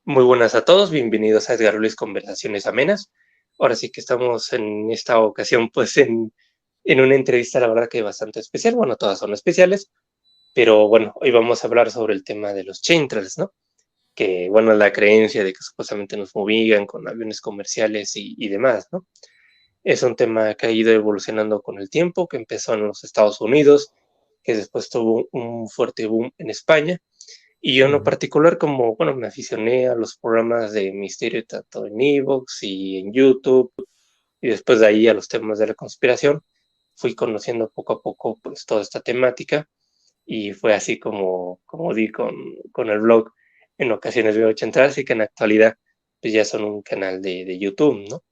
Muy buenas a todos, bienvenidos a Edgar Luis Conversaciones Amenas. Ahora sí que estamos en esta ocasión pues en una entrevista la verdad que bastante especial, bueno, todas son especiales, pero bueno, hoy vamos a hablar sobre el tema de los chemtrails, ¿no? Que bueno, la creencia de que supuestamente nos fumigan con aviones comerciales y demás, ¿no? Es un tema que ha ido evolucionando con el tiempo, que empezó en los Estados Unidos, que después tuvo un fuerte boom en España. Y yo en lo Ujú. particular, como, bueno, me aficioné a los programas de misterio tanto en Evox y en YouTube, y después de ahí a los temas de la conspiración, fui conociendo poco a poco pues toda esta temática y fue así como di con el blog. En ocasiones veo Central, y que en la actualidad pues ya son un canal de YouTube, ¿no?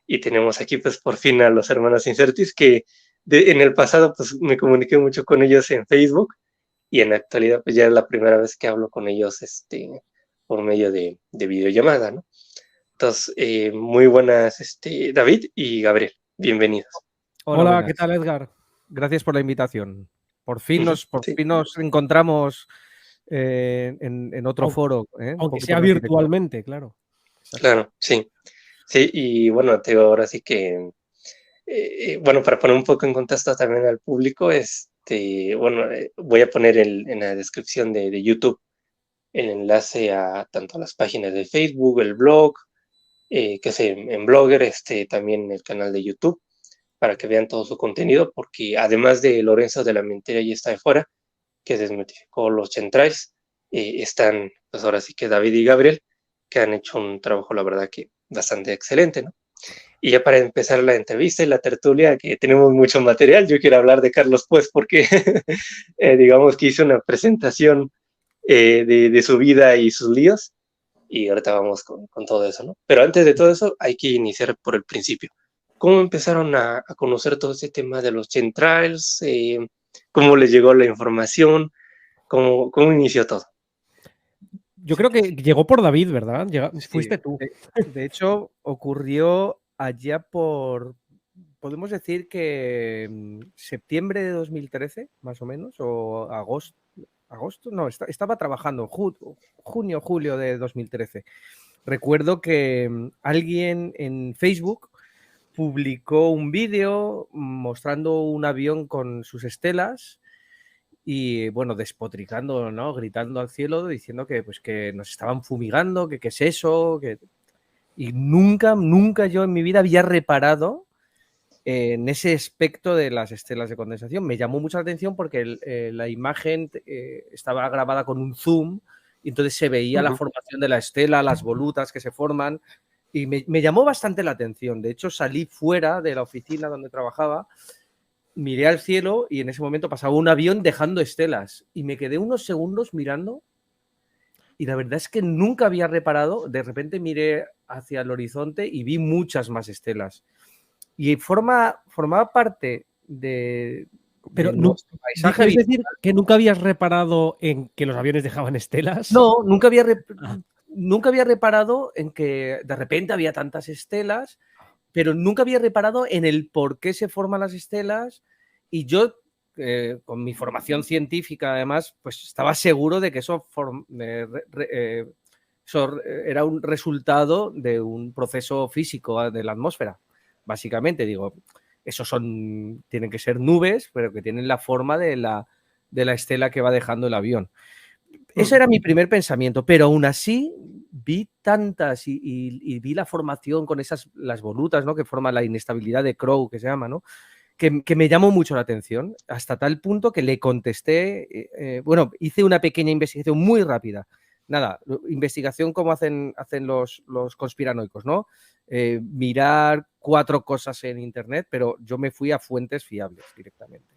Y tenemos aquí pues por fin a los hermanos Incertis que en el pasado pues me comuniqué mucho con ellos en Facebook y en la actualidad pues ya es la primera vez que hablo con ellos por medio de videollamada, ¿no? Entonces, muy buenas, David y Gabriel, bienvenidos. Hola, Hola, ¿qué buenas. tal, Edgar? Gracias por la invitación. Por fin Ujú, nos, por sí, fin nos encontramos en otro Au- foro, un Aunque poquito sea de arquitectura. virtualmente, claro. Exacto. claro, sí. Sí, y bueno, te digo ahora sí que, bueno, para poner un poco en contexto también al público, bueno, voy a poner en la descripción de YouTube el enlace a tanto a las páginas de Facebook, el blog, que es en Blogger, también el canal de YouTube, para que vean todo su contenido, porque además de Lorenzo de la Mentira y está de fuera, que desmitificó los centrales, están, pues ahora sí que David y Gabriel, que han hecho un trabajo, la verdad, que bastante excelente, ¿no? Y ya para empezar la entrevista y la tertulia, que tenemos mucho material, yo quiero hablar de Carlos Pues, porque digamos que hice una presentación de su vida y sus líos, y ahorita vamos con todo eso, ¿no? Pero antes de todo eso, hay que iniciar por el principio. ¿Cómo empezaron a conocer todo este tema de los centrales? ¿Cómo les llegó la información? ¿Cómo inició todo? Yo creo que llegó por David, ¿verdad? Sí, Fuiste tú. de hecho, ocurrió allá podemos decir que septiembre de 2013, más o menos, o agosto, no, estaba trabajando, junio, julio de 2013. Recuerdo que alguien en Facebook publicó un vídeo mostrando un avión con sus estelas y, bueno, despotricando, ¿no? Gritando al cielo, diciendo que, pues, que nos estaban fumigando, que qué es eso, que... Y nunca yo en mi vida había reparado en ese aspecto de las estelas de condensación. Me llamó mucha la atención porque la imagen estaba grabada con un zoom y entonces se veía la formación de la estela, las volutas que se forman y me llamó bastante la atención. De hecho, salí fuera de la oficina donde trabajaba, miré al cielo y en ese momento pasaba un avión dejando estelas y me quedé unos segundos mirando y la verdad es que nunca había reparado. De repente miré hacia el horizonte y vi muchas más estelas. Y formaba parte Pero de nuestro paisaje ¿quieres habitual. decir que nunca habías reparado en que los aviones dejaban estelas? No, nunca había reparado en que de repente había tantas estelas, pero nunca había reparado en el por qué se forman las estelas. Y yo, con mi formación científica, además, pues estaba seguro de que eso era un resultado de un proceso físico de la atmósfera. Básicamente, digo, tienen que ser nubes, pero que tienen la forma de la estela que va dejando el avión. Ese era mi primer pensamiento, pero aún así vi tantas y vi la formación con las volutas, ¿no? Que forman la inestabilidad de Crow, que se llama, ¿no? Que me llamó mucho la atención, hasta tal punto que le contesté, bueno, hice una pequeña investigación muy rápida. Nada, investigación como hacen los conspiranoicos, ¿no? Mirar 4 cosas en internet, pero yo me fui a fuentes fiables directamente.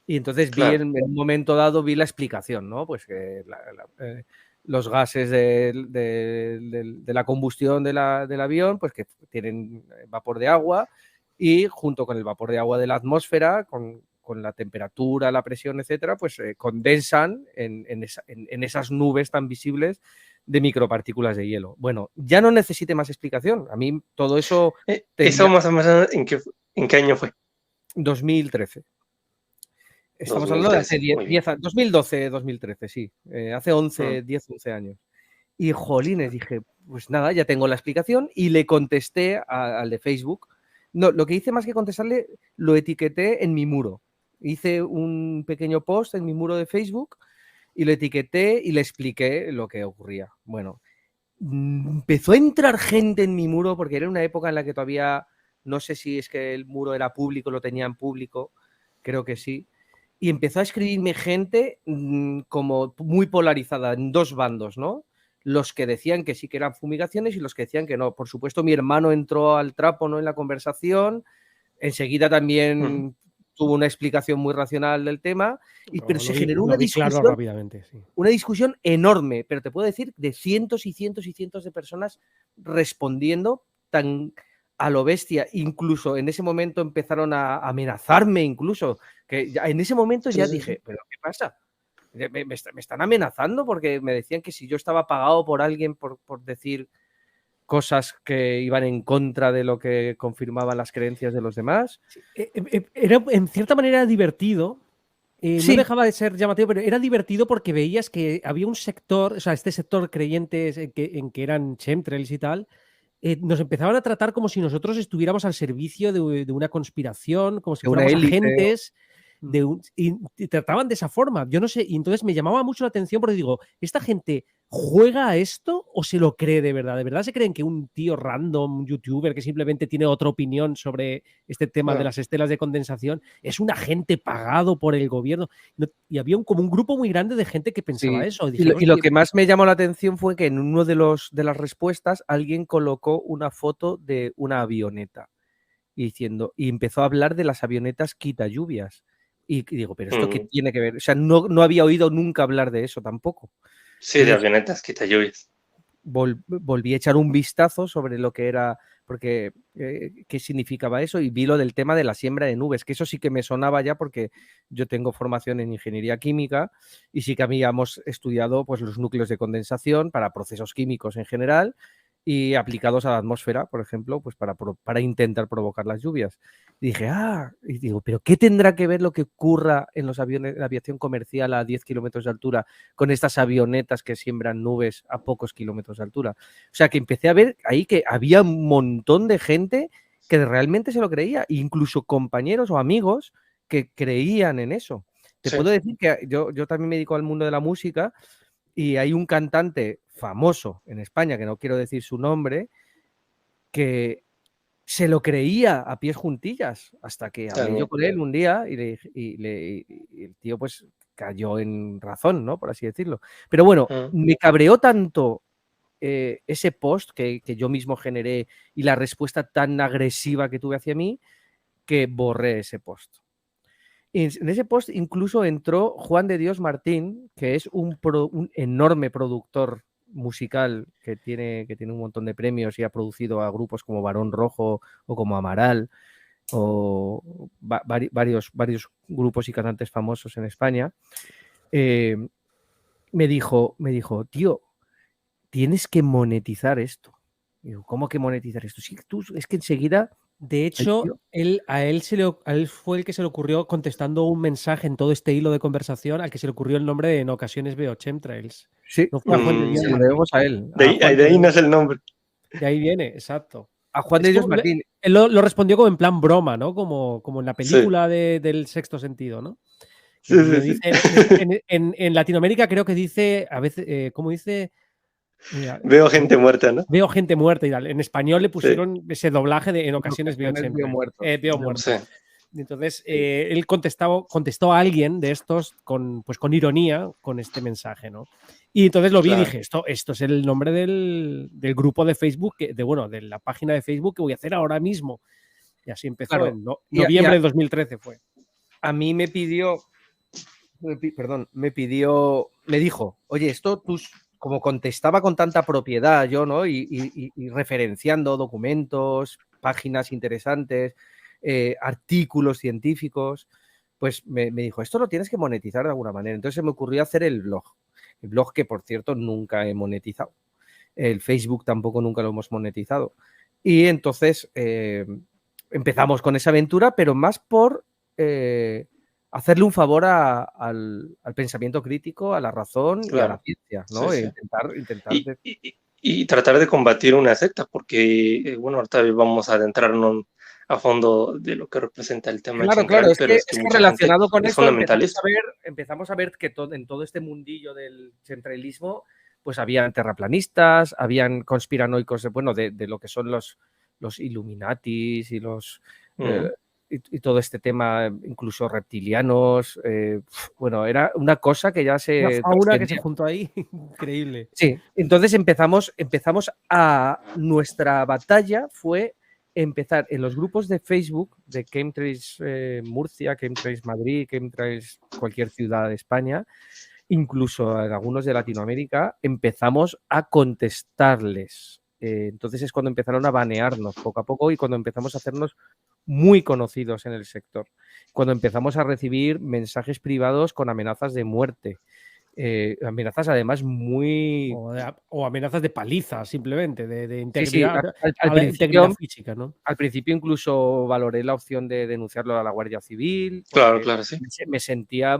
Y entonces Claro, en un momento dado vi la explicación, ¿no? Pues que los gases de la combustión del avión, pues que tienen vapor de agua y junto con el vapor de agua de la atmósfera, con la temperatura, la presión, etcétera, pues condensan en esas nubes tan visibles de micropartículas de hielo. Bueno, ya no necesite más explicación. A mí todo eso eso tenía más o menos, ¿en qué año fue? 2013. Estamos hablando de hace 2013, muy bien. 2012, 2013, sí. Hace Mm, 10, 11 años. Y jolines, dije, pues nada, ya tengo la explicación y le contesté al de Facebook. No, lo que hice más que contestarle, lo etiqueté en mi muro. Hice un pequeño post en mi muro de Facebook y lo etiqueté y le expliqué lo que ocurría. Bueno, empezó a entrar gente en mi muro porque era una época en la que todavía, no sé si es que el muro era público, lo tenía en público, creo que sí. Y empezó a escribirme gente como muy polarizada en dos bandos, ¿no? Los que decían que sí que eran fumigaciones y los que decían que no. Por supuesto, mi hermano entró al trapo, ¿no?, en la conversación. Enseguida también tuvo una explicación muy racional del tema, pero se generó una discusión, claro rápidamente, sí. una discusión enorme, pero te puedo decir de cientos y cientos y cientos de personas respondiendo tan a lo bestia. Incluso en ese momento empezaron a amenazarme, incluso, que ya, en ese momento ya dije, ¿pero qué pasa? Me están amenazando porque me decían que si yo estaba pagado por alguien por decir cosas que iban en contra de lo que confirmaban las creencias de los demás. Era en cierta manera divertido. Sí. No dejaba de ser llamativo, pero era divertido porque veías que había un sector, o sea, este sector creyentes en que eran chemtrails y tal, nos empezaban a tratar como si nosotros estuviéramos al servicio de una conspiración, como si De una fuéramos élite. agentes. Y trataban de esa forma. Yo no sé, y entonces me llamaba mucho la atención porque digo, ¿esta gente juega a esto o se lo cree de verdad? ¿De verdad se creen que un tío random, un youtuber que simplemente tiene otra opinión sobre este tema de las estelas de condensación es un agente pagado por el gobierno? Y había como un grupo muy grande de gente que pensaba Sí. eso. Y lo que más me llamó la atención fue que en uno de las respuestas alguien colocó una foto de una avioneta y empezó a hablar de las avionetas quita lluvias. Y digo, ¿pero esto qué tiene que ver? O sea, no había oído nunca hablar de eso tampoco. Sí, Entonces, de avionetas quita lluvias. volví a echar un vistazo sobre lo que era, porque qué significaba eso, y vi lo del tema de la siembra de nubes, que eso sí que me sonaba ya porque yo tengo formación en ingeniería química y sí que habíamos estudiado pues los núcleos de condensación para procesos químicos en general y aplicados a la atmósfera, por ejemplo, pues para intentar provocar las lluvias. Y dije, y digo, ¿pero qué tendrá que ver lo que ocurra en los aviones, la aviación comercial a 10 kilómetros de altura con estas avionetas que siembran nubes a pocos kilómetros de altura? O sea, que empecé a ver ahí que había un montón de gente que realmente se lo creía, incluso compañeros o amigos que creían en eso. Te puedo decir que yo también me dedico al mundo de la música y hay un cantante famoso en España, que no quiero decir su nombre, que se lo creía a pies juntillas, hasta que hablé yo con él un día y el tío pues cayó en razón, ¿no?, por así decirlo. Pero bueno, me cabreó tanto ese post que yo mismo generé y la respuesta tan agresiva que tuve hacia mí, que borré ese post. Y en ese post incluso entró Juan de Dios Martín, que es un enorme productor musical que tiene un montón de premios y ha producido a grupos como Barón Rojo o como Amaral o varios grupos y cantantes famosos en España. Me dijo, tío, tienes que monetizar esto. Digo, ¿cómo que monetizar esto? Sí, es que enseguida... De hecho, a él fue el que se le ocurrió contestando un mensaje en todo este hilo de conversación al que se le ocurrió el nombre de En ocasiones veo chemtrails. Sí, no fue a Juan de Dios se lo Martín. debemos a él. De ahí nace el nombre. De ahí viene, exacto. A Juan de Dios Martín. Él lo respondió como en plan broma, ¿no? Como en la película del Sexto Sentido, ¿no? Sí. En Latinoamérica creo que dice, a veces, ¿cómo dice? Veo gente muerta, ¿no? Veo gente muerta y tal. En español le pusieron ese doblaje de En ocasiones veo muertos. Veo muertos. Sí. Entonces, él contestó a alguien de estos con ironía con este mensaje, ¿no? Y entonces lo vi y dije, esto es el nombre del grupo de Facebook, de la página de Facebook que voy a hacer ahora mismo. Y así empezó, claro, en noviembre de 2013 fue. A mí me dijo, oye, esto como contestaba con tanta propiedad yo, ¿no? Y referenciando documentos, páginas interesantes, artículos científicos, pues me dijo, esto lo tienes que monetizar de alguna manera. Entonces se me ocurrió hacer el blog que, por cierto, nunca he monetizado. El Facebook tampoco nunca lo hemos monetizado. Y entonces empezamos con esa aventura, pero más por hacerle un favor al pensamiento crítico, a la razón y a la ciencia, ¿no? Sí, Intentar y tratar de combatir una secta, porque, bueno, ahorita vamos a adentrarnos a fondo de lo que representa el tema Claro, es pero que, es que es que mucha relacionado gente con es eso fundamentalista. empezamos a ver que en todo este mundillo del centralismo, pues habían terraplanistas, habían conspiranoicos, bueno, de lo que son los Illuminatis y los y todo este tema, incluso reptilianos. Bueno, era una cosa que ya se... Una fauna que se juntó ahí, increíble. Sí, entonces empezamos a... Nuestra batalla fue empezar en los grupos de Facebook de Chemtrails Murcia, Chemtrails Madrid, Chemtrails cualquier ciudad de España, incluso en algunos de Latinoamérica, empezamos a contestarles. Entonces es cuando empezaron a banearnos poco a poco y cuando empezamos a hacernos muy conocidos en el sector. Cuando empezamos a recibir mensajes privados con amenazas de muerte. Amenazas además muy... O amenazas de paliza, simplemente, de integridad, sí. Integridad física, ¿no? Al principio incluso valoré la opción de denunciarlo a la Guardia Civil. Claro, sí. Me sentía...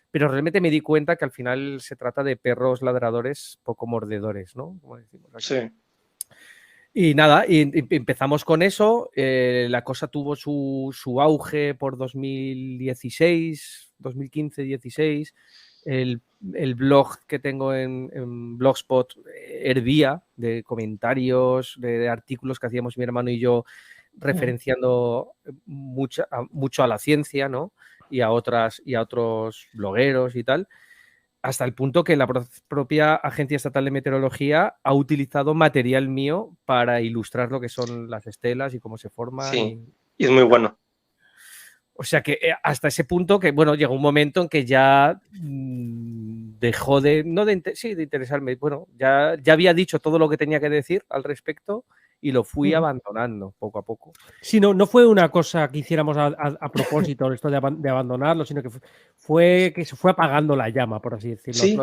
Pero realmente me di cuenta que al final se trata de perros ladradores poco mordedores, ¿no? Como decimos aquí. Sí. Y nada, y empezamos con eso. La cosa tuvo su auge por 2016, 2015-16. El blog que tengo en Blogspot hervía de comentarios, de artículos que hacíamos mi hermano y yo referenciando mucho a la ciencia, ¿no? Y a otros blogueros y tal. Hasta el punto que la propia Agencia Estatal de Meteorología ha utilizado material mío para ilustrar lo que son las estelas y cómo se forman. Sí, y es muy bueno. O sea que hasta ese punto que, bueno, llegó un momento en que ya dejó de interesarme. Bueno, ya había dicho todo lo que tenía que decir al respecto y lo fui abandonando poco a poco. Sí, no fue una cosa que hiciéramos a propósito esto de abandonarlo, sino que fue que se fue apagando la llama, por así decirlo. Sí,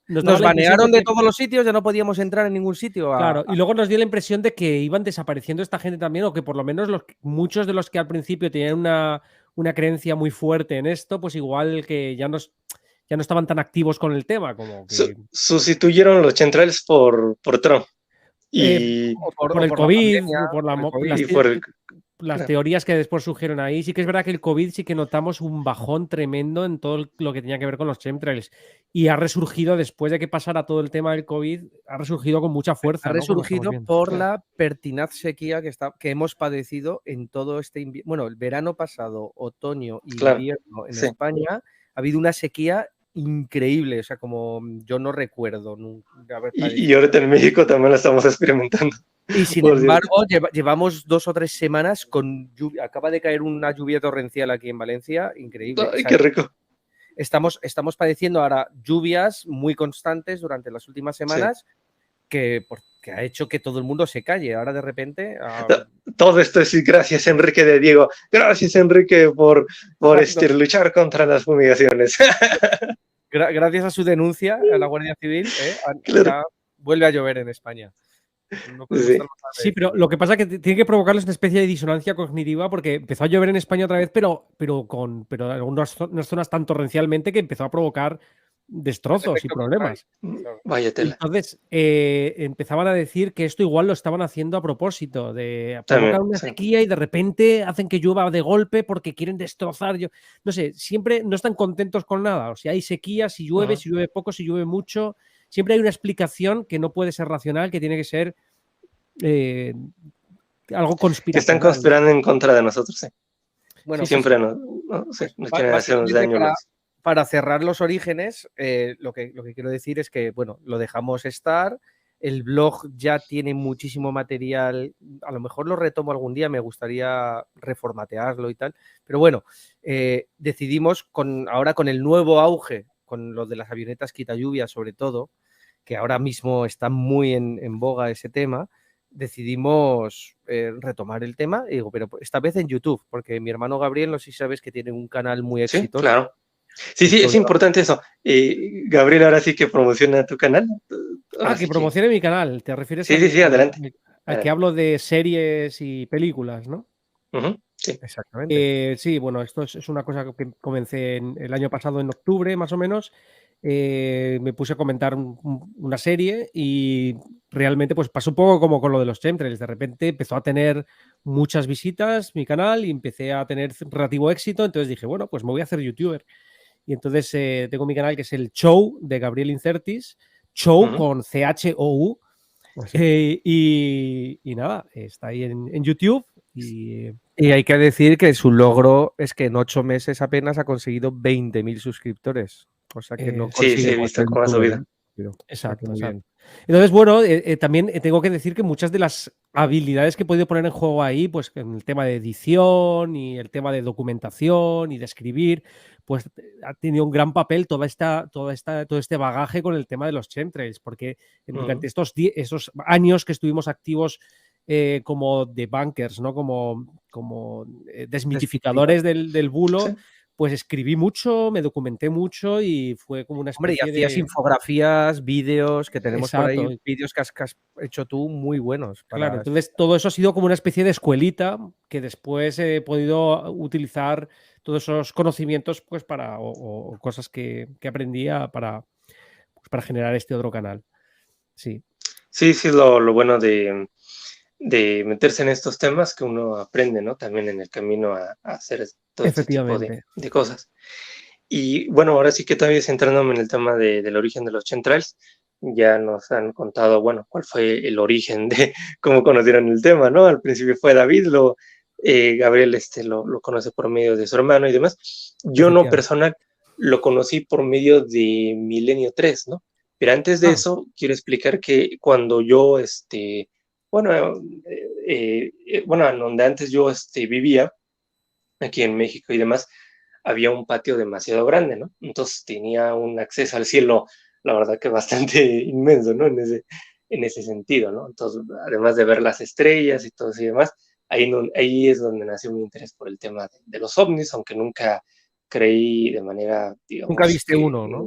Nos banearon de todos los sitios, ya no podíamos entrar en ningún sitio. Claro, y luego nos dio la impresión de que iban desapareciendo esta gente también, o que por lo menos muchos de los que al principio tenían una creencia muy fuerte en esto, pues igual que ya no estaban tan activos con el tema. Como que... Sustituyeron los chemtrails por Trump. Y por el COVID, por las teorías que después surgieron ahí. Sí que es verdad que el COVID sí que notamos un bajón tremendo en todo lo que tenía que ver con los chemtrails. Y ha resurgido después de que pasara todo el tema del COVID, ha resurgido con mucha fuerza. Ha resurgido por la pertinaz sequía que hemos padecido en todo este invierno. Bueno, el verano pasado, otoño y invierno en España, ha habido una sequía increíble, o sea, como yo no recuerdo nunca haber padecido. Y ahorita en México también lo estamos experimentando. Y sin embargo, llevamos 2 o 3 semanas con lluvia. Acaba de caer una lluvia torrencial aquí en Valencia, increíble. ¡Ay, qué rico! Estamos padeciendo ahora lluvias muy constantes durante las últimas semanas que ha hecho que todo el mundo se calle. Ahora de repente... Todo esto es gracias Enrique de Diego. Gracias Enrique por luchar contra las fumigaciones. Gracias a su denuncia a la Guardia Civil, ya vuelve a llover en España. No sí, pero lo que pasa es que tiene que provocarles una especie de disonancia cognitiva porque empezó a llover en España otra vez, pero en algunas zonas tan torrencialmente que empezó a provocar destrozos y problemas. Vaya tela. Entonces empezaban a decir que esto igual lo estaban haciendo a propósito, de provocar una sequía y de repente hacen que llueva de golpe porque quieren destrozar. No sé, siempre no están contentos con nada. O sea, hay sequía, si llueve poco, si llueve mucho. Siempre hay una explicación que no puede ser racional, que tiene que ser algo conspiracional. Que están conspirando en contra de nosotros, sí. Bueno, siempre nos quieren hacer un daño. Para cerrar los orígenes, lo que quiero decir es que, bueno, lo dejamos estar. El blog ya tiene muchísimo material. A lo mejor lo retomo algún día, me gustaría reformatearlo y tal. Pero bueno, decidimos ahora con el nuevo auge, con lo de las avionetas quitalluvia sobre todo, que ahora mismo está muy en boga ese tema, decidimos retomar el tema, digo, pero esta vez en YouTube, porque mi hermano Gabriel, no sé si sabes que tiene un canal muy exitoso. Sí, claro. Sí, es importante eso. Gabriel, ahora sí que promociona tu canal. Que promocione mi canal, ¿te refieres? Sí, adelante. Al que hablo de series y películas, ¿no? Sí, exactamente. Sí, bueno, esto es una cosa que comencé el año pasado en octubre, más o menos. Me puse a comentar una serie y realmente pues pasó un poco como con lo de los chemtrails. De repente empezó a tener muchas visitas mi canal y empecé a tener relativo éxito. Entonces dije, bueno, pues me voy a hacer youtuber. Y entonces tengo mi canal que es el Show de Gabriel Incertis, Show con CHOU. Y nada, está ahí en YouTube. Y hay que decir que su logro es que en 8 meses apenas ha conseguido 20.000 suscriptores. O sea que no sí, consigue he visto cómo ha subido. Exacto, exacto. Entonces, bueno, también tengo que decir que muchas de las habilidades que he podido poner en juego ahí, pues en el tema de edición y el tema de documentación y de escribir, pues ha tenido un gran papel todo este bagaje con el tema de los chemtrails, porque durante estos años que estuvimos activos como debunkers, ¿no? Como desmitificadores del bulo. Sí. Pues escribí mucho, me documenté mucho y fue como una especie y hacías infografías, vídeos, que tenemos por Exacto. ahí, vídeos que has hecho tú muy buenos. Claro, entonces todo eso ha sido como una especie de escuelita que después he podido utilizar todos esos conocimientos pues o cosas que aprendía para generar este otro canal. Sí. Sí, lo bueno de meterse en estos temas que uno aprende, ¿no? También en el camino a hacer todo este tipo de cosas. Y bueno, ahora sí que todavía centrándome en el tema del origen de los chemtrails, ya nos han contado, bueno, cuál fue el origen de cómo conocieron el tema, ¿no? Al principio fue David, Gabriel lo conoce por medio de su hermano y demás. Yo no personal lo conocí por medio de Milenio 3, ¿no? Pero antes de eso, quiero explicar que cuando yo, bueno, en donde antes yo vivía, aquí en México y demás, había un patio demasiado grande, ¿no? Entonces tenía un acceso al cielo, la verdad que bastante inmenso, ¿no? En ese sentido, ¿no? Entonces, además de ver las estrellas y todo eso y demás, ahí es donde nació mi interés por el tema de los ovnis, aunque nunca creí de manera, digamos... Nunca viste uno, ¿no?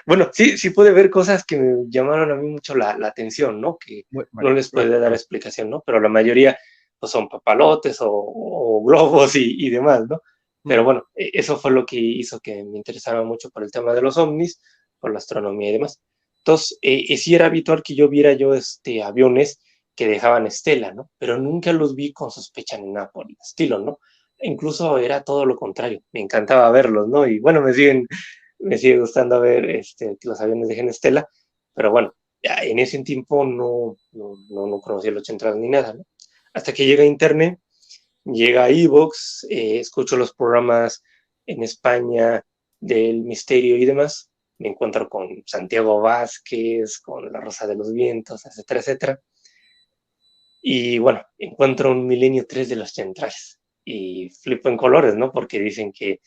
Bueno, sí pude ver cosas que me llamaron a mí mucho la atención, ¿no? Que no les puede dar explicación, ¿no? Pero la mayoría pues, son papalotes o globos y demás, ¿no? Pero bueno, eso fue lo que hizo que me interesara mucho por el tema de los ovnis, por la astronomía y demás. Entonces, sí era habitual que yo viera aviones que dejaban estela, ¿no? Pero nunca los vi con sospecha ni nada por el estilo, ¿no? Incluso era todo lo contrario, me encantaba verlos, ¿no? Y bueno, me sigue gustando ver que los aviones dejen estela, pero bueno, ya en ese tiempo no conocía los chemtrails ni nada, ¿no? Hasta que llega Internet, llega iVoox, escucho los programas en España del misterio y demás, me encuentro con Santiago Vázquez, con La Rosa de los Vientos, etcétera, etcétera. Y bueno, encuentro un Milenio 3 de los chemtrails y flipo en colores, ¿no? Porque dicen que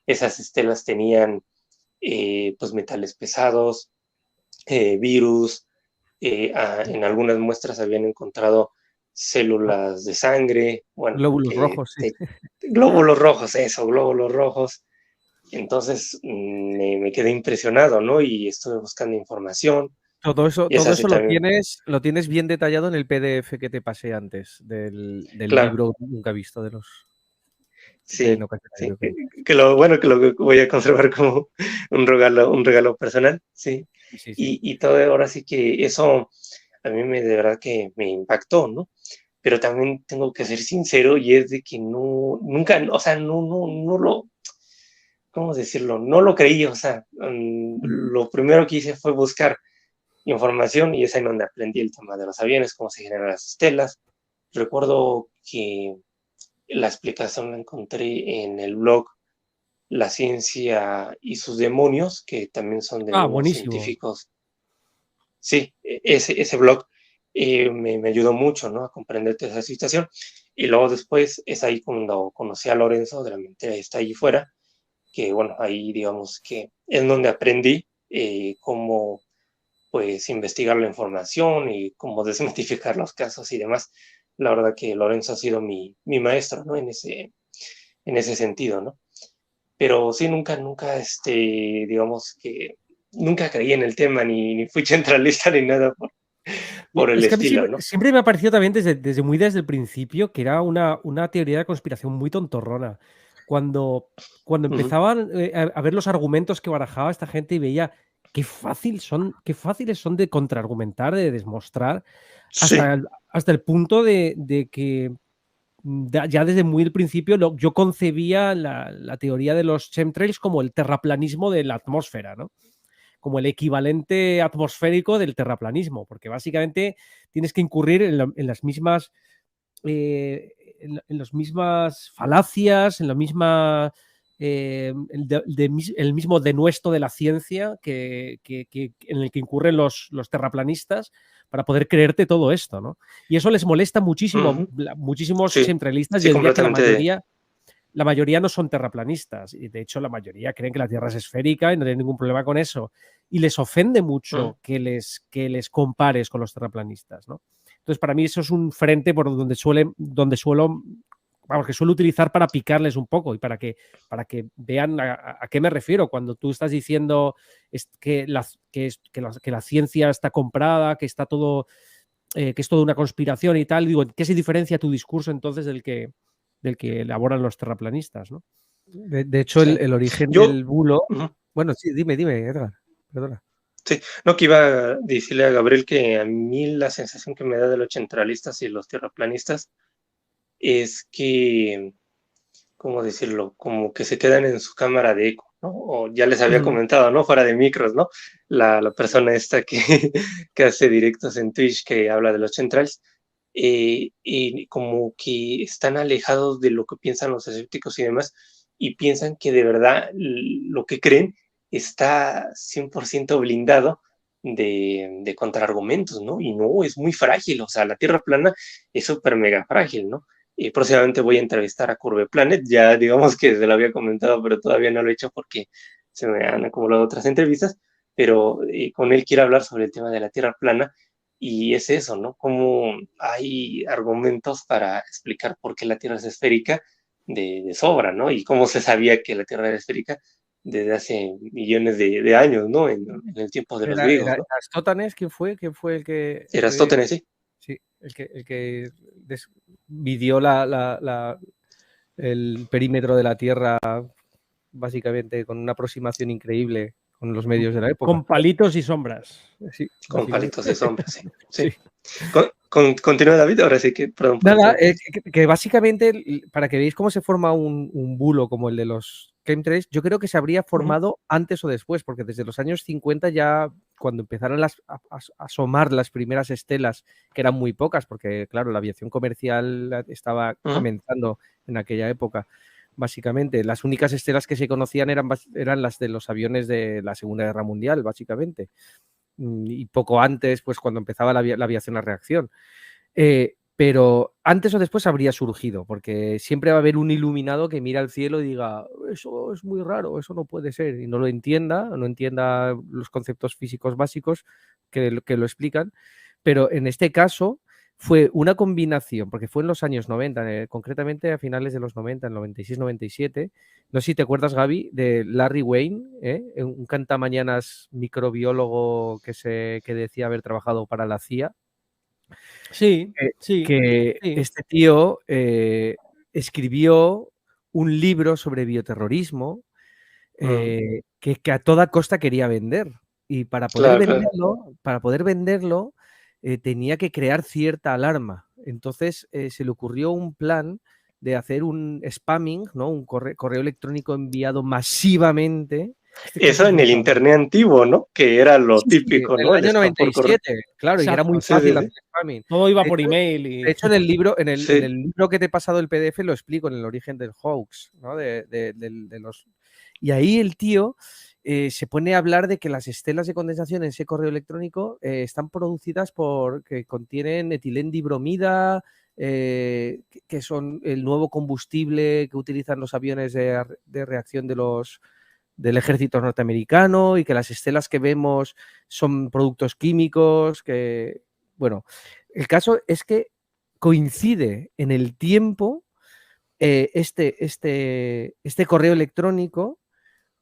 esas estelas tenían pues metales pesados, virus, en algunas muestras habían encontrado células de sangre, bueno, glóbulos rojos, sí. Glóbulos rojos, eso, glóbulos rojos. Entonces me quedé impresionado, ¿no? Y estuve buscando información. Todo eso lo tienes bien detallado en el PDF que te pasé antes del libro Nunca Visto de los... Sí, que lo voy a conservar como un regalo personal, sí. Y todo, ahora sí que eso a mí de verdad que me impactó, ¿no? Pero también tengo que ser sincero y es de que nunca, o sea, no lo, ¿cómo decirlo? No lo creí, o sea, lo primero que hice fue buscar información y es ahí donde aprendí el tema de los aviones, cómo se generan las estelas. Recuerdo que la explicación la encontré en el blog La Ciencia y sus Demonios, que también son de unos científicos. Sí, ese blog me ayudó mucho, ¿no? A comprender toda esa situación. Y luego después es ahí cuando conocí a Lorenzo, de la mente está ahí fuera, que bueno, ahí digamos que es donde aprendí cómo pues investigar la información y cómo desmitificar los casos y demás. La verdad que Lorenzo ha sido mi maestro, ¿no? En ese sentido, ¿no? Pero sí, nunca, digamos que nunca creí en el tema, ni fui centralista ni nada por el estilo, siempre, ¿no? Siempre me ha parecido también desde el principio que era una teoría de conspiración muy tontorrona. Cuando empezaban a ver los argumentos que barajaba esta gente y veía qué fáciles son de contraargumentar, de demostrar, Sí. hasta el punto de que ya desde muy el principio yo concebía la teoría de los chemtrails como el terraplanismo de la atmósfera, ¿no? Como el equivalente atmosférico del terraplanismo, porque básicamente tienes que incurrir en las mismas falacias, en la misma el mismo denuesto de la ciencia en el que incurren los terraplanistas para poder creerte todo esto, ¿no? Y eso les molesta muchísimo, muchísimos chemtrailistas, sí, y el día que la mayoría no son terraplanistas, y de hecho la mayoría creen que la Tierra es esférica y no tienen ningún problema con eso, y les ofende mucho que les compares con los terraplanistas, ¿no? Entonces, para mí eso es un frente por donde suelo utilizar para picarles un poco y para que vean a qué me refiero cuando tú estás diciendo que la ciencia está comprada, que está todo, que es toda una conspiración y tal. Digo, ¿en qué se diferencia tu discurso entonces del que elaboran los terraplanistas, ¿no? De hecho, el origen del bulo... Bueno, sí, dime, Edgar, perdona. Sí, no, que iba a decirle a Gabriel que a mí la sensación que me da de los centralistas y los terraplanistas es que, ¿cómo decirlo? Como que se quedan en su cámara de eco, ¿no? O ya les había comentado, ¿no? Fuera de micros, ¿no? La persona esta que, que hace directos en Twitch que habla de los centrales, y como que están alejados de lo que piensan los escépticos y demás, y piensan que de verdad lo que creen está 100% blindado de contraargumentos, ¿no? Y no, es muy frágil, o sea, la Tierra plana es súper mega frágil, ¿no? Y próximamente voy a entrevistar a Curve Planet, ya digamos que se lo había comentado, pero todavía no lo he hecho porque se me han acumulado otras entrevistas, pero con él quiero hablar sobre el tema de la Tierra plana, y es eso, ¿no? Como hay argumentos para explicar por qué la Tierra es esférica de sobra, ¿no? Y cómo se sabía que la Tierra era esférica desde hace millones de años, ¿no? En el tiempo de los griegos, ¿no? ¿Aristóteles? ¿Quién fue el que...? Aristóteles, sí. Sí, el que midió el perímetro de la Tierra básicamente con una aproximación increíble con los medios de la época. Con palitos y sombras. Sí, con palitos y sombras, sí. Sí. Continúa, David, ahora sí que... Perdón, nada, que básicamente, para que veáis cómo se forma un bulo como el de los chemtrails, yo creo que se habría formado antes o después, porque desde los años 50 ya, cuando empezaron a asomar las primeras estelas, que eran muy pocas, porque claro, la aviación comercial estaba comenzando en aquella época, básicamente. Las únicas estelas que se conocían eran las de los aviones de la Segunda Guerra Mundial, básicamente. Y poco antes, pues cuando empezaba la aviación a reacción. Pero antes o después habría surgido, porque siempre va a haber un iluminado que mira al cielo y diga, eso es muy raro, eso no puede ser, y no entienda los conceptos físicos básicos que lo explican. Pero en este caso fue una combinación, porque fue en los años 90, concretamente a finales de los 90, en 96-97. No sé si te acuerdas, Gaby, de Larry Wayne, un cantamañanas microbiólogo que decía haber trabajado para la CIA. Sí, que este tío escribió un libro sobre bioterrorismo que a toda costa quería vender. Y para poder venderlo, tenía que crear cierta alarma. Entonces se le ocurrió un plan de hacer un spamming, ¿no? Un correo electrónico enviado masivamente. Eso en el internet antiguo, ¿no? Que era lo típico, ¿no? En el año 97, claro, y era muy fácil hacer spamming. Todo iba por email. De hecho, en el libro que te he pasado el PDF lo explico en el origen del hoax, ¿no? Y ahí el tío se pone a hablar de que las estelas de condensación en ese correo electrónico están producidas que contienen etilendibbromida, que son el nuevo combustible que utilizan los aviones de reacción del ejército norteamericano, y que las estelas que vemos son productos químicos, bueno, el caso es que coincide en el tiempo este correo electrónico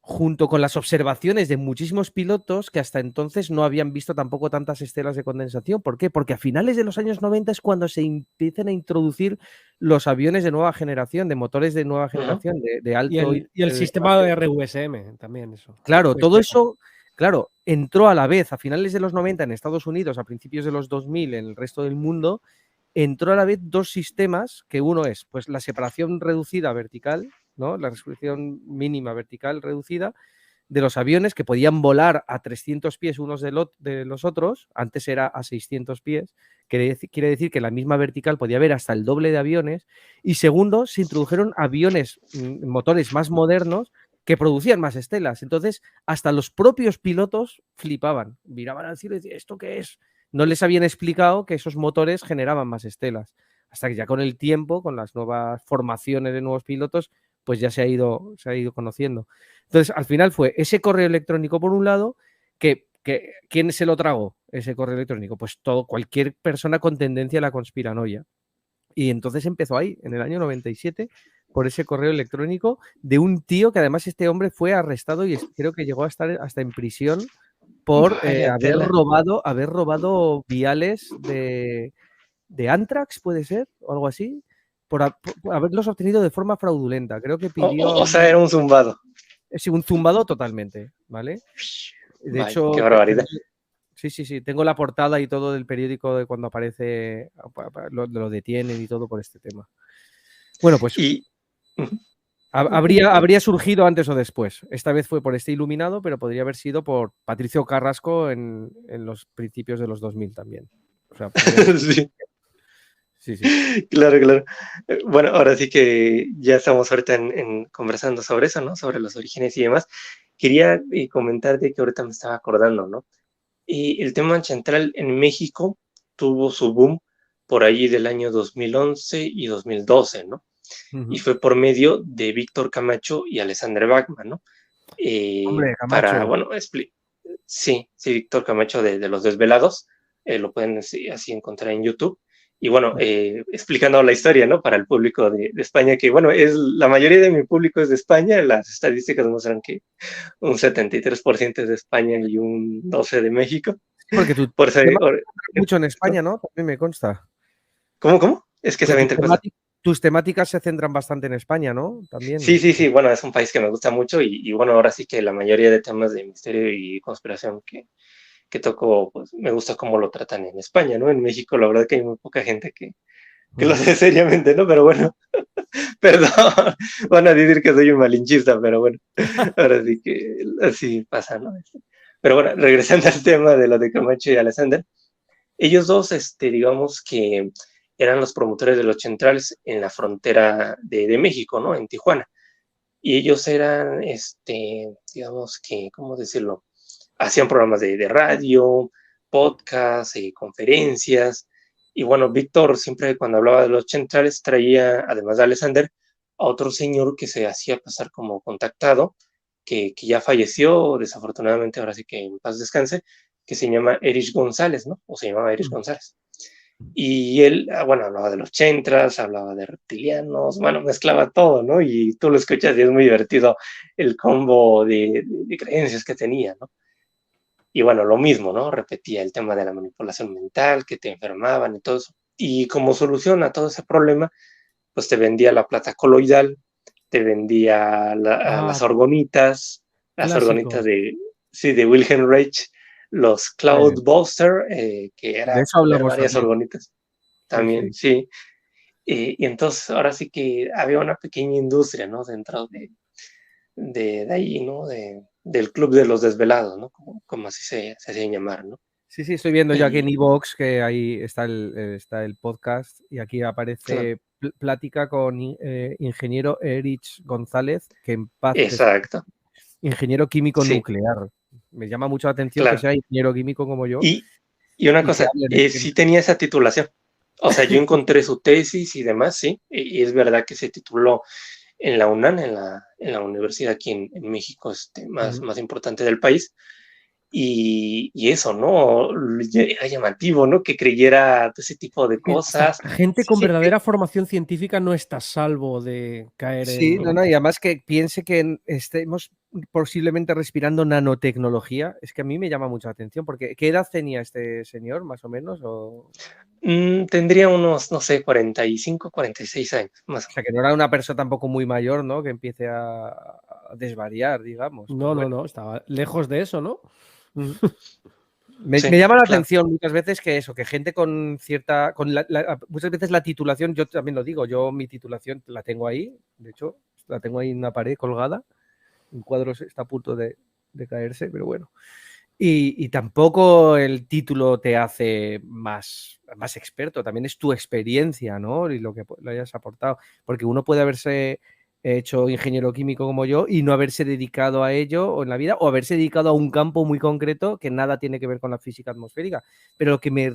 junto con las observaciones de muchísimos pilotos que hasta entonces no habían visto tampoco tantas estelas de condensación. ¿Por qué? Porque a finales de los años 90 es cuando se empiezan a introducir los aviones de nueva generación, de motores de nueva generación, de alto... Y el sistema de RUSM también, eso. Claro, todo eso, claro, entró a la vez a finales de los 90 en Estados Unidos, a principios de los 2000 en el resto del mundo, entró a la vez dos sistemas, que uno es pues la separación reducida vertical, ¿no? La resolución mínima vertical reducida de los aviones que podían volar a 300 pies unos de los otros, antes era a 600 pies, quiere decir que la misma vertical podía haber hasta el doble de aviones, y segundo, se introdujeron aviones, motores más modernos que producían más estelas. Entonces, hasta los propios pilotos flipaban, miraban al cielo y decían, ¿esto qué es? No les habían explicado que esos motores generaban más estelas. Hasta que ya con el tiempo, con las nuevas formaciones de nuevos pilotos, pues ya se ha ido conociendo. Entonces, al final fue ese correo electrónico por un lado, que ¿quién se lo tragó ese correo electrónico? Pues cualquier persona con tendencia a la conspiranoia. Y entonces empezó ahí, en el año 97, por ese correo electrónico de un tío que además este hombre fue arrestado y creo que llegó a esestar hasta en prisión por haber robado viales de Anthrax, ¿puede ser? O algo así, por haberlos obtenido de forma fraudulenta. Creo que pidió... O sea, era un zumbado. Sí, un zumbado totalmente, ¿vale? De hecho... Qué barbaridad. Sí, tengo la portada y todo del periódico de cuando aparece, lo detienen y todo por este tema. Bueno, pues... Habría surgido antes o después. Esta vez fue por este iluminado, pero podría haber sido por Patricio Carrasco en los principios de los 2000 también. O sea, sí. Claro. Bueno, ahora sí que ya estamos ahorita conversando sobre eso, ¿no? Sobre los orígenes y demás. Quería comentarte que ahorita me estaba acordando, ¿no? Y el tema central en México tuvo su boom por allí del año 2011 y 2012, ¿no? Y fue por medio de Víctor Camacho y Alexander Bachmann, ¿no? Hombre, Camacho. Para, bueno, sí, Víctor Camacho de Los Desvelados, lo pueden así encontrar en YouTube. Y bueno, explicando la historia, ¿no? Para el público de España, que bueno, la mayoría de mi público es de España, las estadísticas muestran que un 73% es de España y un 12% de México. Porque tú mucho en España, ¿no? También me consta. ¿Cómo? Es que se ve entre cosas. Tus temáticas se centran bastante en España, ¿no? También. Sí, bueno, es un país que me gusta mucho y bueno, ahora sí que la mayoría de temas de misterio y conspiración que toco, pues me gusta cómo lo tratan en España, ¿no? En México la verdad que hay muy poca gente que lo hace seriamente, ¿no? Pero bueno, perdón, van a decir que soy un malinchista, pero bueno, ahora sí que así pasa, ¿no? Pero bueno, regresando al tema de lo de Camacho y Alexander, ellos dos, digamos que eran los promotores de los centrales en la frontera de México, ¿no? En Tijuana. Y ellos eran, digamos que, ¿cómo decirlo? Hacían programas de radio, podcasts, conferencias. Y bueno, Víctor siempre cuando hablaba de los centrales traía, además de Alexander, a otro señor que se hacía pasar como contactado, que ya falleció, desafortunadamente, ahora sí que en paz descanse, que se llama Erich González, ¿no? O se llamaba Erich González. Y él, bueno, hablaba de los chentras, hablaba de reptilianos, bueno, mezclaba todo, ¿no? Y tú lo escuchas y es muy divertido el combo de creencias que tenía, ¿no? Y bueno, lo mismo, ¿no? Repetía el tema de la manipulación mental, que te enfermaban y todo eso. Y como solución a todo ese problema, pues te vendía la plata coloidal, te vendía las orgonitas, de Wilhelm Reich, los Cloudbuster, que eran varias orgonitas. También, sí. Y entonces ahora sí que había una pequeña industria, ¿no? Dentro de ahí, ¿no? Del Club de los Desvelados, ¿no? Como así se hacían llamar, ¿no? Sí, estoy viendo ya que en iVoox, que ahí está el podcast, y aquí aparece plática con ingeniero Erich González, que en paz... Exacto. Ingeniero químico nuclear. Me llama mucho la atención que sea ingeniero químico como yo. Y una cosa, sí tenía esa titulación. O sea, yo encontré su tesis y demás, sí. Y es verdad que se tituló en la UNAM, en la universidad aquí en México, más importante del país. Y eso, ¿no? Era llamativo, ¿no? Que creyera ese tipo de cosas. Gente con verdadera formación científica no está a salvo de caer en... Sí, no, y además que piense que estemos posiblemente respirando nanotecnología. Es que a mí me llama mucha atención, porque ¿qué edad tenía este señor, más o menos? Tendría unos, no sé, 45, 46 años, más o menos. O sea, que no era una persona tampoco muy mayor, ¿no? Que empiece a desvariar, digamos. No, estaba lejos de eso, ¿no? Me llama la atención muchas veces que gente con cierta... muchas veces la titulación, yo también lo digo, yo mi titulación la tengo ahí, de hecho, la tengo ahí en una pared colgada, un cuadro está a punto de caerse, pero bueno. Y tampoco el título te hace más experto, también es tu experiencia, ¿no? Y lo que le hayas aportado, porque uno puede haberse hecho ingeniero químico como yo y no haberse dedicado a ello en la vida, o haberse dedicado a un campo muy concreto que nada tiene que ver con la física atmosférica. Pero lo que me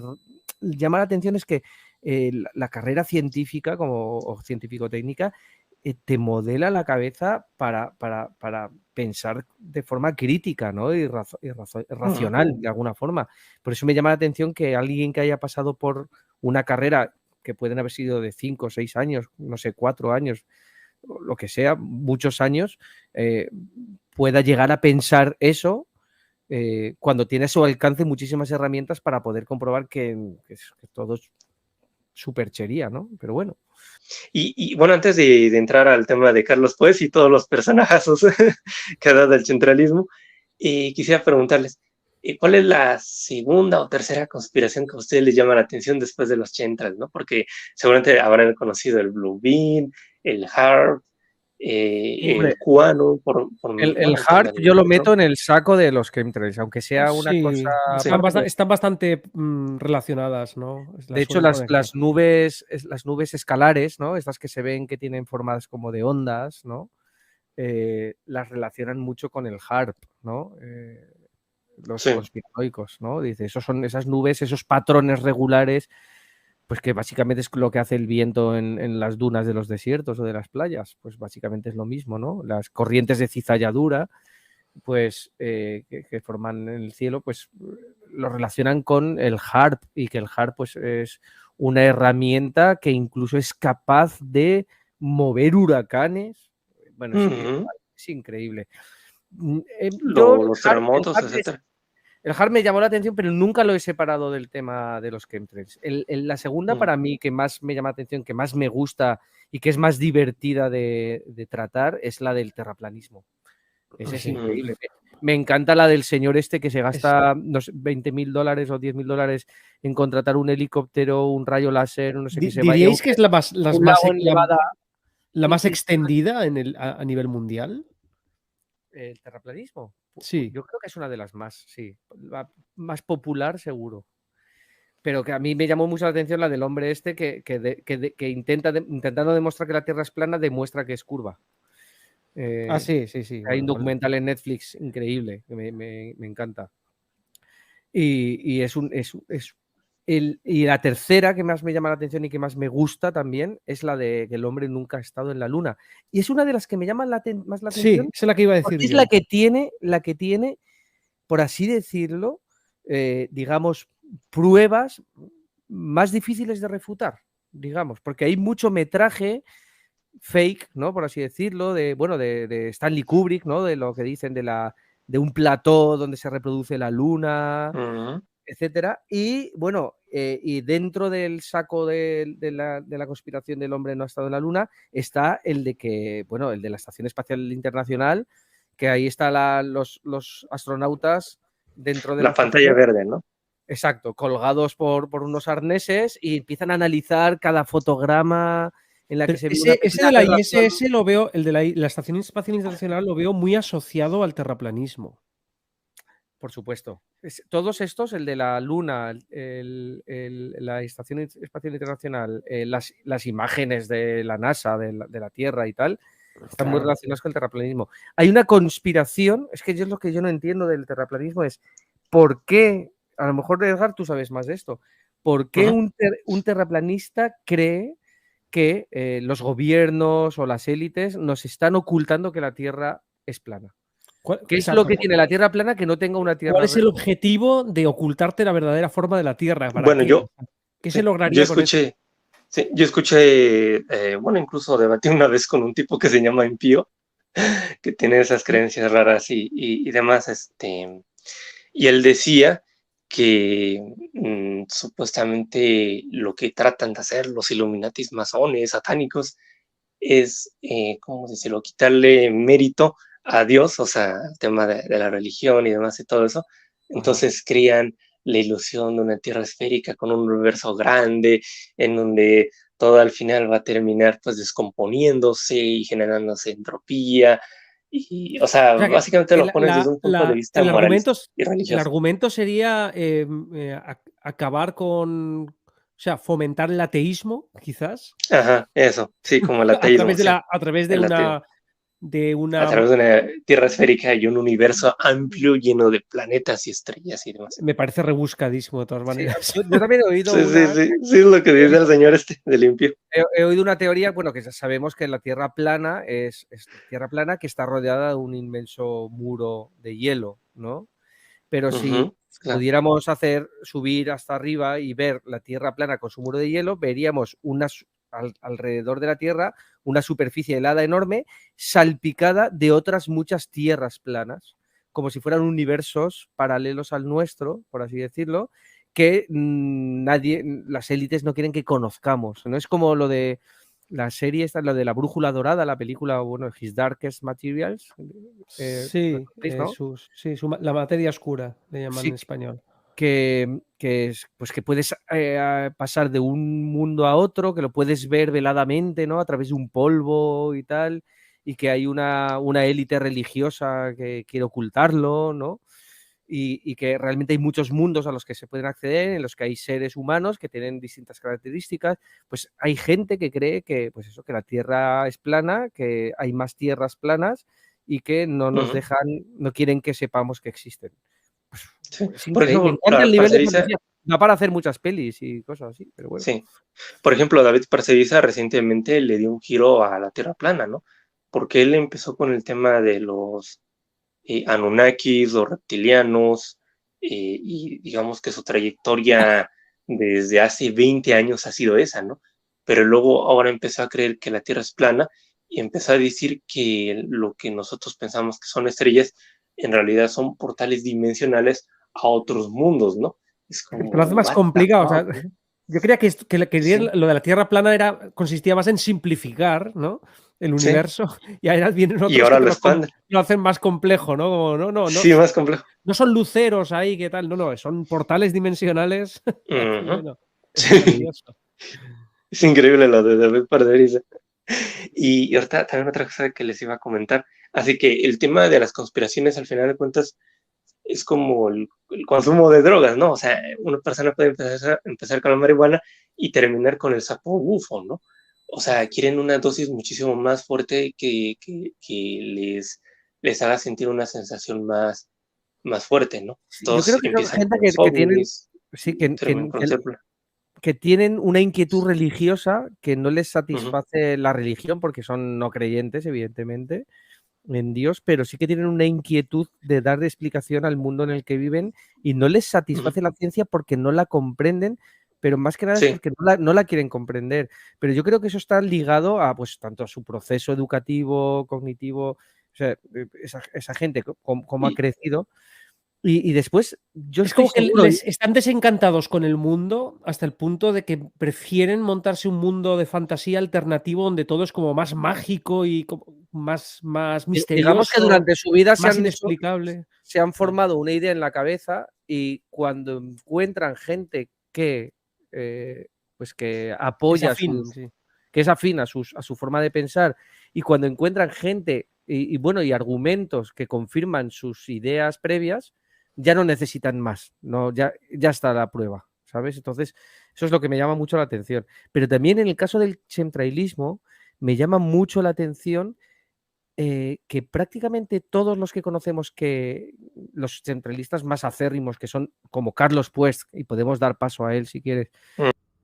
llama la atención es que la carrera científica o científico-técnica te modela la cabeza para pensar de forma crítica, ¿no? y racional, de alguna forma. Por eso me llama la atención que alguien que haya pasado por una carrera que pueden haber sido de 5 o 6 años, no sé, 4 años, lo que sea, muchos años, pueda llegar a pensar eso cuando tiene a su alcance muchísimas herramientas para poder comprobar que todo es superchería, ¿no? Pero bueno. Y bueno, antes de entrar al tema de Carlos Pues y todos los personajazos que ha dado el centralismo, quisiera preguntarles, ¿cuál es la segunda o tercera conspiración que a ustedes les llama la atención después de los chemtrails, ¿no? Porque seguramente habrán conocido el Blue Beam, el HAARP, el QAnon. El HAARP yo lo meto en el saco de los chemtrails, aunque sea una cosa... Están bastante relacionadas, ¿no? De hecho, las nubes escalares, ¿no? Estas que se ven que tienen formas como de ondas, ¿no? Las relacionan mucho con el HAARP, ¿no? Los conspiranoicos, ¿no? Dice, esas nubes, esos patrones regulares, pues que básicamente es lo que hace el viento en las dunas de los desiertos o de las playas, pues básicamente es lo mismo, ¿no? Las corrientes de cizalladura, pues que forman en el cielo, pues lo relacionan con el HAARP, y que el HAARP pues es una herramienta que incluso es capaz de mover huracanes. Bueno, es increíble. Los terremotos, etcétera. El HAARP me llamó la atención, pero nunca lo he separado del tema de los chemtrails. La segunda, para mí, que más me llama la atención, que más me gusta y que es más divertida de tratar, es la del terraplanismo. Ese es increíble. Me encanta la del señor este que se gasta no sé, $20.000 o $10.000 en contratar un helicóptero, un rayo láser, no sé qué. ¿Diríais que es la más extendida a nivel mundial? ¿El terraplanismo? Sí. Yo creo que es una de las más, sí. La más popular, seguro. Pero que a mí me llamó mucho la atención la del hombre este que intentando demostrar que la Tierra es plana, demuestra que es curva. Sí. Hay un documental en Netflix increíble, que me encanta. Y y la tercera que más me llama la atención y que más me gusta también es la de que el hombre nunca ha estado en la luna. Y es una de las que me llama más la atención. Sí, es la que iba a decir. Es la que tiene, por así decirlo, digamos, pruebas más difíciles de refutar, digamos, porque hay mucho metraje fake, ¿no? Por así decirlo, de Stanley Kubrick, ¿no? De lo que dicen de un plató donde se reproduce la luna, etcétera. Y bueno, y dentro del saco de la conspiración del hombre no ha estado en la luna está el de la Estación Espacial Internacional, que ahí están los astronautas dentro de la pantalla verde, ¿no? Exacto, colgados por unos arneses y empiezan a analizar cada fotograma en la que se ve ese de la ISS lo veo, el de la Estación Espacial Internacional lo veo muy asociado al terraplanismo. Por supuesto. Todos estos, el de la Luna, la Estación Espacial Internacional, las imágenes de la NASA, de la Tierra y tal, están muy relacionados con el terraplanismo. Hay una conspiración, es que es lo que yo no entiendo del terraplanismo, es ¿por qué? A lo mejor, Edgar, tú sabes más de esto. ¿Por qué un terraplanista cree que los gobiernos o las élites nos están ocultando que la Tierra es plana? ¿Qué es lo que tiene la Tierra plana que no tenga una Tierra? ¿Cuál es el objetivo de ocultarte la verdadera forma de la Tierra? Bueno, ¿qué se lograría con eso? Sí, yo escuché, bueno, incluso debatí una vez con un tipo que se llama Impío, que tiene esas creencias raras y demás, y él decía que supuestamente lo que tratan de hacer los Illuminatis masones, satánicos, es, ¿cómo decirlo?, quitarle mérito a Dios, o sea, el tema de la religión y demás y todo eso. Entonces crean la ilusión de una tierra esférica con un universo grande, en donde todo al final va a terminar pues descomponiéndose y generándose entropía. Y, o sea, básicamente lo pones desde un punto de vista moralista y religioso. El argumento sería acabar con, o sea, fomentar el ateísmo, quizás. Ajá, eso, sí, como el ateísmo. A través de una a través de una tierra esférica y un universo amplio lleno de planetas y estrellas y demás. Me parece rebuscadísimo de todas maneras. Sí, yo también he oído sí, es lo que dice el señor de limpio. He oído una teoría, bueno, que sabemos que la Tierra plana es tierra plana que está rodeada de un inmenso muro de hielo, ¿no? Pero si pudiéramos subir hasta arriba y ver la Tierra plana con su muro de hielo, veríamos alrededor de la Tierra una superficie helada enorme salpicada de otras muchas tierras planas, como si fueran universos paralelos al nuestro, por así decirlo, que las élites no quieren que conozcamos. No es como lo de la serie, esta, lo de la brújula dorada, la película, bueno, His Darkest Materials. La materia oscura, le llaman en español. Que puedes pasar de un mundo a otro, que lo puedes ver veladamente, ¿no? A través de un polvo y tal, y que hay una élite religiosa que quiere ocultarlo, ¿no? Y que realmente hay muchos mundos a los que se pueden acceder, en los que hay seres humanos que tienen distintas características. Pues hay gente que cree que, pues eso, que la Tierra es plana, que hay más tierras planas y que no nos dejan, no quieren que sepamos que existen. Sí. Por ejemplo, el nivel de fantasía. Da para hacer muchas pelis y cosas así, pero bueno. Sí. Por ejemplo, David Parcevisa recientemente le dio un giro a la Tierra plana, ¿no? Porque él empezó con el tema de los Anunnakis, los reptilianos, y digamos que su trayectoria desde hace 20 años ha sido esa, ¿no? Pero luego ahora empezó a creer que la Tierra es plana y empezó a decir que lo que nosotros pensamos que son estrellas, en realidad son portales dimensionales a otros mundos, ¿no? Es como, lo hace más complicado, o sea, yo creía que lo de la Tierra plana consistía más en simplificar, ¿no?, el universo, y ahora vienen otros y ahora que lo hacen más complejo, ¿no? Sí, más complejo. No son luceros ahí, ¿qué tal? No, son portales dimensionales. Bueno, es increíble lo de David Parcevisa. Y ahorita también otra cosa que les iba a comentar. Así que el tema de las conspiraciones, al final de cuentas, es como el consumo de drogas, ¿no? O sea, una persona puede empezar con la marihuana y terminar con el sapo bufo, ¿no? O sea, quieren una dosis muchísimo más fuerte que les haga sentir una sensación más fuerte, ¿no? Entonces, yo creo que son gente que tienen una inquietud religiosa que no les satisface la religión, porque son no creyentes, evidentemente, en Dios, pero sí que tienen una inquietud de dar explicación al mundo en el que viven y no les satisface la ciencia porque no la comprenden, pero más que nada es porque no la quieren comprender. Pero yo creo que eso está ligado a, pues, tanto a su proceso educativo, cognitivo, o sea, esa gente, cómo ha crecido. Y después, yo es como que están desencantados con el mundo hasta el punto de que prefieren montarse un mundo de fantasía alternativo donde todo es como más mágico y más misterioso. Digamos que durante su vida se han formado una idea en la cabeza y cuando encuentran gente que pues que apoya, que es afín a su forma de pensar, y cuando encuentran gente y argumentos que confirman sus ideas previas, ya no necesitan más, no, ya está la prueba, ¿sabes? Entonces, eso es lo que me llama mucho la atención. Pero también en el caso del chemtrailismo, me llama mucho la atención que prácticamente todos los que conocemos, que los chemtrailistas más acérrimos, que son como Carlos Puest, y podemos dar paso a él si quieres.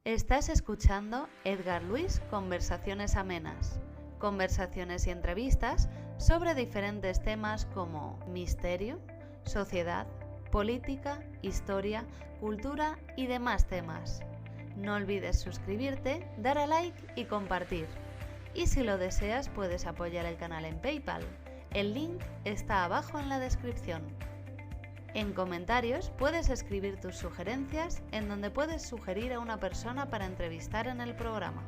Estás escuchando Edgar Luis Conversaciones Amenas, conversaciones y entrevistas sobre diferentes temas como misterio, sociedad, política, historia, cultura y demás temas. No olvides suscribirte, dar a like y compartir. Y si lo deseas, puedes apoyar el canal en PayPal, El link está abajo en la descripción. En comentarios puedes escribir tus sugerencias en donde puedes sugerir a una persona para entrevistar en el programa.